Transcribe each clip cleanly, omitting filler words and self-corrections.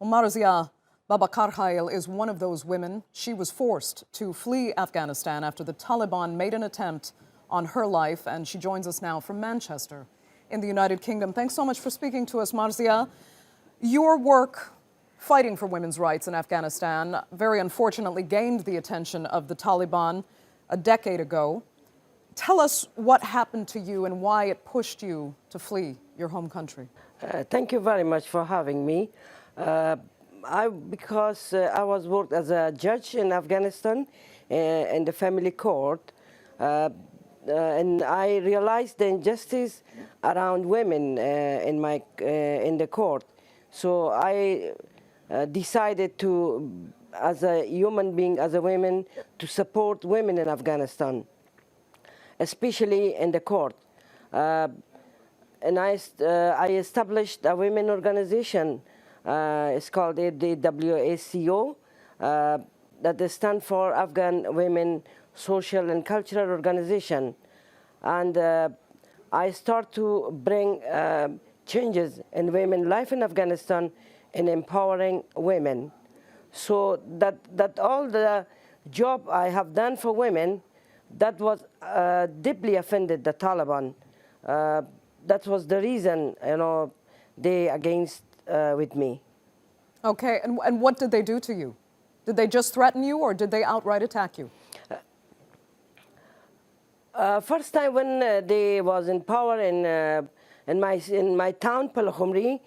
Marzia Babakarkhail is one of those women. She was forced to flee Afghanistan after the Taliban made an attempt on her life, and she joins us now from Manchester in the United Kingdom. Thanks so much for speaking to us, Marzia. Your work fighting for women's rights in Afghanistan very unfortunately gained the attention of the Taliban a decade ago. Tell us what happened to you and why it pushed you to flee your home country. Thank you very much for having me. Because I was worked as a judge in Afghanistan in the family court, and I realized the injustice around women in the court. So I decided to, as a human being, as a woman, to support women in Afghanistan, especially in the court. And I established a women organization. It's called the WACO, that stands for Afghan Women Social and Cultural Organization. And I start to bring changes in women's life in Afghanistan and empowering women. So that all the job I have done for women, that was deeply offended the Taliban. That was the reason, they against with me. Okay, and what did they do to you? Did they just threaten you, or did they outright attack you? First time when they was in power in my town, Palkhumri,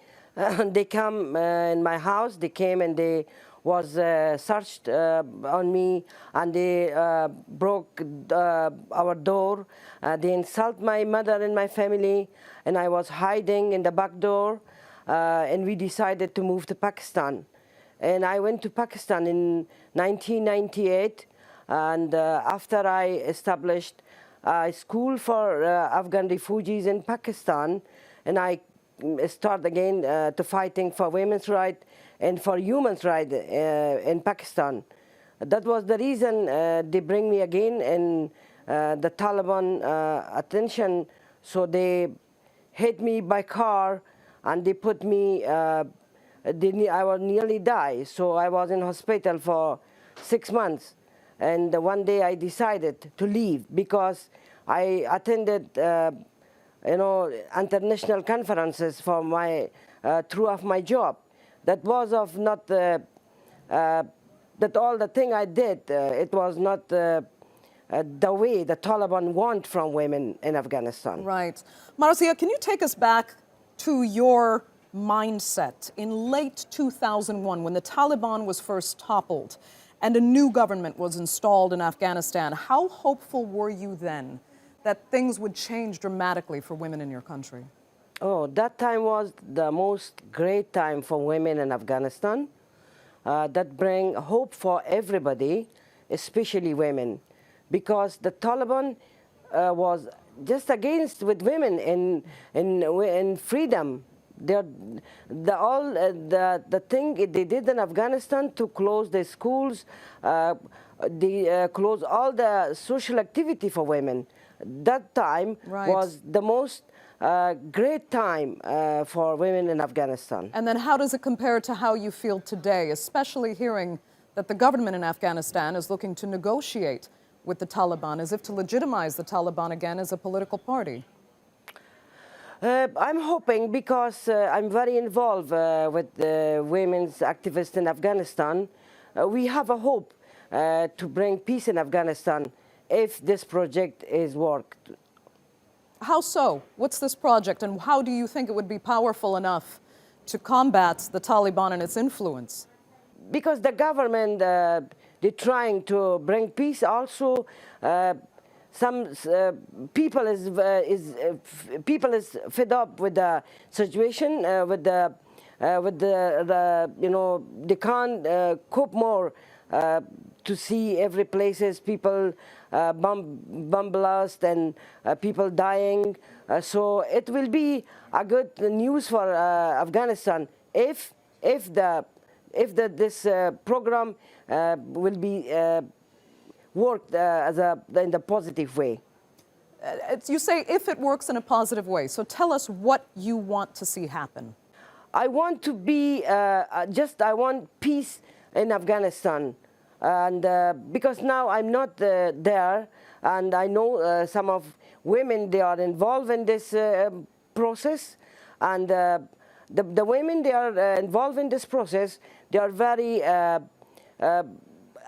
they come in my house. They came and they was searched on me, and they broke our door. They insult my mother and my family, and I was hiding in the back door. And we decided to move to Pakistan. And I went to Pakistan in 1998, and after I established a school for Afghan refugees in Pakistan, and I start again to fighting for women's rights and for human rights in Pakistan. That was the reason they bring me again, and the Taliban attention, so they hit me by car, and they put me, I was nearly die. So I was in hospital for 6 months. And one day I decided to leave because I attended, international conferences for my, throughout my job. That was of not, that all the thing I did, it was not the way the Taliban want from women in Afghanistan. Right. Marzia, can you take us back to your mindset in late 2001 when the Taliban was first toppled and a new government was installed in Afghanistan? How hopeful were you then that things would change dramatically for women in your country? Oh, that time was the most great time for women in Afghanistan. That bring hope for everybody, especially women, because the Taliban was just against with women in freedom. The thing they did in Afghanistan to close the schools, they close all the social activity for women. That time was the most great time for women in Afghanistan. And then how does it compare to how you feel today, especially hearing that the government in Afghanistan is looking to negotiate with the Taliban, as if to legitimize the Taliban again as a political party? I'm hoping, because I'm very involved with women's activists in Afghanistan, we have a hope to bring peace in Afghanistan if this project is worked. How so? What's this project, and how do you think it would be powerful enough to combat the Taliban and its influence? Because the government, they're trying to bring peace. Also, some people is fed up with the situation, they can't cope more to see every places people bomb blast and people dying. So it will be a good news for Afghanistan if this program will be worked in the positive way. You say if it works in a positive way. So tell us what you want to see happen. I want to be I want peace in Afghanistan, and because now I'm not there, and I know some of women, they are involved in this process, and the women, they are involved in this process. They are very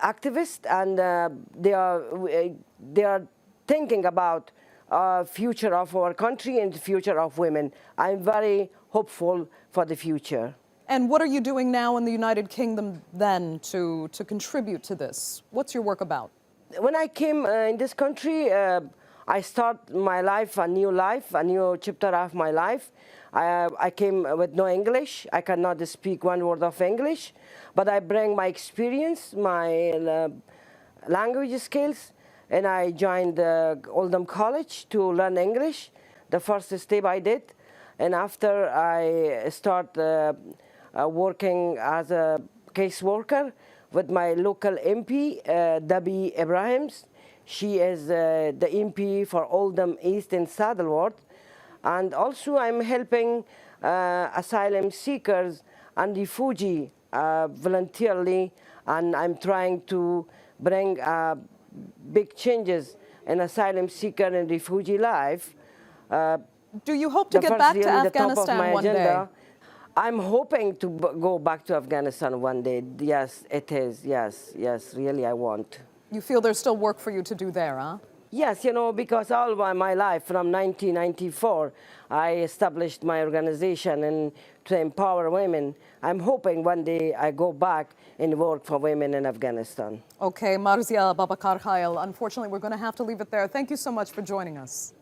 activist, and they are thinking about future of our country and the future of women. I'm very hopeful for the future. And what are you doing now in the United Kingdom then to contribute to this? What's your work about? When I came in this country, I start my life, a new chapter of my life. I came with no English. I cannot speak one word of English, but I bring my experience, my language skills, and I joined Oldham College to learn English. The first step I did, and after I start working as a caseworker with my local MP, Debbie Ibrahims. She is the MP for Oldham East and Saddleworth. And also I'm helping asylum seekers and refugees voluntarily, and I'm trying to bring big changes in asylum seeker and refugee life. Do you hope to get back to Afghanistan one day? I'm hoping to go back to Afghanistan one day. Yes, it is. Yes, really I want. You feel there's still work for you to do there, huh? Yes, because all my life, from 1994, I established my organization and to empower women. I'm hoping one day I go back and work for women in Afghanistan. Okay, Marzia Babakarkhail, unfortunately, we're going to have to leave it there. Thank you so much for joining us.